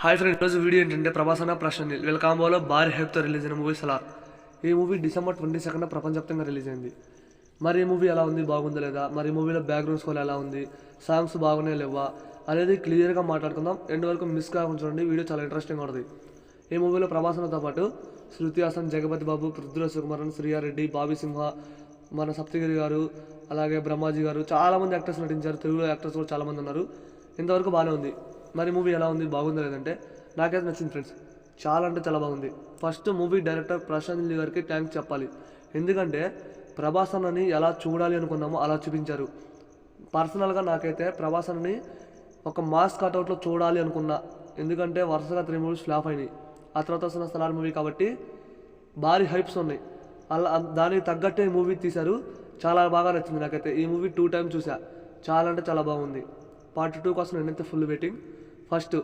Hi friend, ఈరోజు video ఏంటంటే ప్రభాస్ అన్న ప్రశాంత్ వీళ్ళ కాంబోలో భారీ హైప్తో రిలీజ్ అయిన మూవీ సలార్. ఈ మూవీ December 22 ప్రపంచవ్యాప్తంగా రిలీజ్ అయింది. మరి ఈ మూవీ ఎలా ఉంది, బాగుందా లేదా, మరి ఈ మూవీలో బ్యాక్గ్రౌండ్ స్కోర్ ఎలా ఉంది, సాంగ్స్ బాగున్నాయి లేవా అనేది క్లియర్గా మాట్లాడుకుందాం. ఎండ్ వరకు మిస్ కాకుండా చూడండి, వీడియో చాలా ఇంట్రెస్టింగ్గా ఉంటుంది. ఈ మూవీలో ప్రభాస్ అన్నతో పాటు శృతి హాసన్, జగపతి బాబు, పృథ్వీరాజ్ సుకుమారన్, శ్రీయారెడ్డి, బాబీ సింహ, మన సప్తగిరి గారు, అలాగే బ్రహ్మాజీ గారు, చాలామంది యాక్టర్స్ నటించారు. తెలుగులో యాక్టర్స్ కూడా చాలామంది ఉన్నారు. ఇంతవరకు బాగానే ఉంది. మరి మూవీ ఎలా ఉంది, బాగుందా లేదంటే నాకైతే నచ్చింది ఫ్రెండ్స్. చాలా అంటే చాలా బాగుంది. First movie director Prashanth Neel గారికి థ్యాంక్స్ చెప్పాలి. ఎందుకంటే ప్రభాస్ అన్నని ఎలా చూడాలి అనుకున్నామో అలా చూపించారు. పర్సనల్గా నాకైతే ప్రభాస్ అన్నని ఒక మాస్ కట్అవుట్లో చూడాలి అనుకున్నా. ఎందుకంటే వరుసగా 3 మూవీస్ ఫ్లాప్ అయినాయి. ఆ తర్వాత వస్తున్న సలార్ మూవీ కాబట్టి భారీ హైప్స్ ఉన్నాయి. అలా దానికి తగ్గట్టే మూవీ తీశారు. చాలా బాగా నచ్చింది నాకైతే. ఈ మూవీ 2 times చూసా. చాలా అంటే చాలా బాగుంది. పార్ట్ 2 కోసం నేనైతే ఫుల్ వెయిటింగ్. ఫస్ట్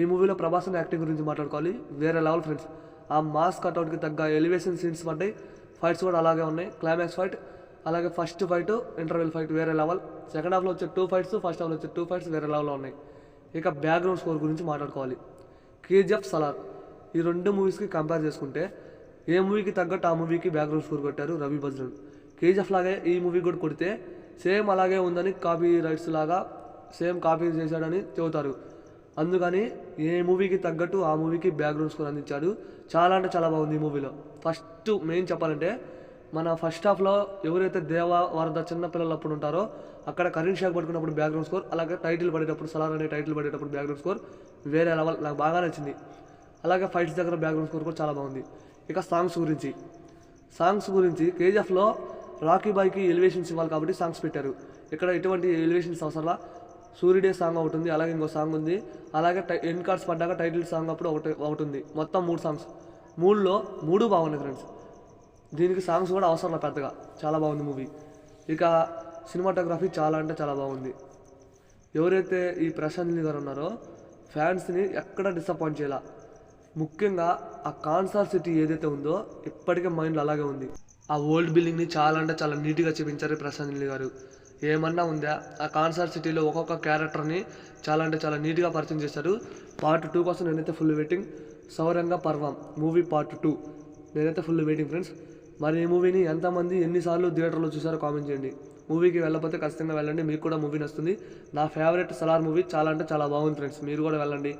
ఈ మూవీలో ప్రభాస్ అన్న యాక్టింగ్ గురించి మాట్లాడుకోవాలి. వేరే లెవెల్ ఫ్రెండ్స్. ఆ మాస్ కట్అవుట్కి తగ్గ ఎలివేషన్ సీన్స్ పడ్డాయి. ఫైట్స్ కూడా అలాగే ఉన్నాయి. క్లైమాక్స్ ఫైట్, అలాగే ఫస్ట్ ఫైట్, ఇంటర్వెల్ ఫైట్ వేరే లెవెల్. సెకండ్ హాఫ్లో వచ్చే 2 fights, ఫస్ట్ హాఫ్లో వచ్చే 2 fights వేరే లెవెల్లో ఉన్నాయి. ఇక బ్యాక్గ్రౌండ్ స్కోర్ గురించి మాట్లాడుకోవాలి. కేజీఎఫ్, సలార్ ఈ 2 మూవీస్కి కంపేర్ చేసుకుంటే ఏ మూవీకి తగ్గట్టు ఆ మూవీకి బ్యాక్గ్రౌండ్ స్కోర్ కొట్టారు రవి బజ్రన్. కేజీఎఫ్ లాగే ఈ మూవీ కూడా కొడితే సేమ్ అలాగే ఉందని కాపీ రైట్స్ లాగా సేమ్ కాపీ చేశాడని చెబుతారు. అందుకని ఏ మూవీకి తగ్గట్టు ఆ మూవీకి బ్యాక్గ్రౌండ్ స్కోర్ అందించాడు. చాలా అంటే చాలా బాగుంది ఈ మూవీలో. ఫస్ట్ మెయిన్ చెప్పాలంటే మన ఫస్ట్ హాఫ్లో ఎవరైతే దేవ వరద చిన్నపిల్లలు అప్పుడు ఉంటారో అక్కడ కరెంట్ షాక్ పట్టుకున్నప్పుడు బ్యాక్గ్రౌండ్ స్కోర్, అలాగే టైటిల్ పడేటప్పుడు సలార్ అనే టైటిల్ పడేటప్పుడు బ్యాక్గ్రౌండ్ స్కోర్ వేరే లెవెల్, నాకు బాగా నచ్చింది. అలాగే ఫైట్స్ దగ్గర బ్యాక్గ్రౌండ్ స్కోర్ కూడా చాలా బాగుంది. ఇక సాంగ్స్ గురించి కేజీఎఫ్లో రాకీ బాయ్కి ఎలివేషన్స్ ఇవ్వాలి కాబట్టి సాంగ్స్ పెట్టారు. ఇక్కడ ఎటువంటి ఎలివేషన్స్ అవసరంలా. సూర్యుడే సాంగ్ ఒకటి ఉంది, అలాగే ఇంకో సాంగ్ ఉంది, అలాగే ఎండ్ కార్డ్స్ పడ్డాక టైటిల్ సాంగ్ అప్పుడు ఒకటి ఉంది. మొత్తం 3 సాంగ్స్. 3లో 3 బాగున్నాయి ఫ్రెండ్స్. దీనికి సాంగ్స్ కూడా అవసరం పెద్దగా. చాలా బాగుంది మూవీ. ఇక సినిమాటోగ్రఫీ చాలా అంటే చాలా బాగుంది. ఎవరైతే ఈ ప్రశాంత్ నీల్ గారు ఉన్నారో ఫ్యాన్స్ని ఎక్కడ డిసప్పాయింట్ చేయాల. ముఖ్యంగా ఆ కాన్సర్ సిటీ ఏదైతే ఉందో ఇప్పటికే మైండ్లో అలాగే ఉంది. ఆ ఓల్డ్ బిల్డింగ్ని చాలా అంటే చాలా నీట్గా చూపించారు ప్రశాంత్ నీల్ గారు. ఏమన్నా ఉందా, ఆ కాన్సర్ సిటీలో ఒక్కొక్క క్యారెక్టర్ని చాలా అంటే చాలా నీట్గా పరిచయం చేశారు. పార్ట్ 2 కోసం నేనైతే ఫుల్ వెయిటింగ్. సౌరంగ పర్వం మూవీ పార్ట్ 2 నేనైతే ఫుల్ వెయిటింగ్ ఫ్రెండ్స్. మరి ఈ మూవీని ఎంతమంది ఎన్నిసార్లు థియేటర్లో చూసారో కామెంట్ చేయండి. మూవీకి వెళ్ళకపోతే ఖచ్చితంగా వెళ్ళండి, మీకు కూడా మూవీ నచ్చుతుంది. నా ఫేవరెట్ సలార్ మూవీ చాలా అంటే చాలా బాగుంది ఫ్రెండ్స్. మీరు కూడా వెళ్ళండి.